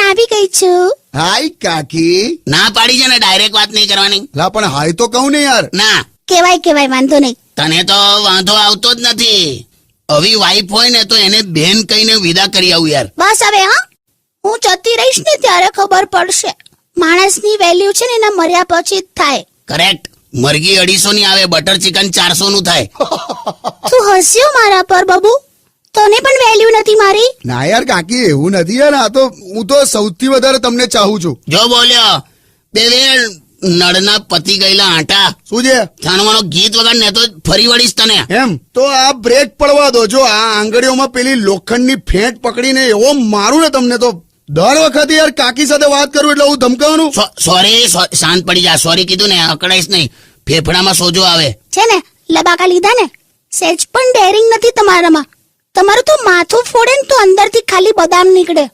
આવી ગઈ છું. હાય કાકી. ના પાડી છે ને ડાયરેક્ટ વાત નહીં કરવાની. લા પણ હાય તો કહું ને યાર. ના, કેવાય વાંધો નહીં. તને તો વાંધો આવતો જ નથી. આવી વાઈફ હોય ને તો એને બેન કહીને વિદા કરી આવું યાર. બસ હવે હા, હું જતી રહીશ ને ત્યારે ખબર પડશે. માણસની વેલ્યુ છે ને એના મર્યા પછી જ થાય. કરેક્ટ. મરઘી 250 ની આવે, બટર ચિકન 400 નું થાય. તું હસ્યો મારા પર બબુ. તને પણ વેલ્યુ નથી મારી. ના યાર કાકી એવું નથી યાર. આ તો હું તો સૌથી વધારે તમને ચાહું છું. જો બોલ્યો બે નળના પતિ ગયેલા આંટા. શું છે? છાણવાનો ગીત વગર ને તો ફરી વળીશ તને. એમ તો આ બ્રેક પડવા દો. જો આ આંગળીઓમાં પેલી લોખંડની ફેંટ પકડીને એવો મારું ને તમને તો દર વખતે યાર કાકી સાથે વાત કરું એટલે હું ધમકાવાનું. સોરી, શાંત પડી જા. સોરી કીધું ને અકળાઈશ નહીં. ફેફડામાં સોજો આવે છે ને લબાકા લીધા ને. સેજ પણ ડેરિંગ નથી તમારામાં. તમારું તો માથું ફોડે ને તો અંદરથી ખાલી બદામ નીકળે.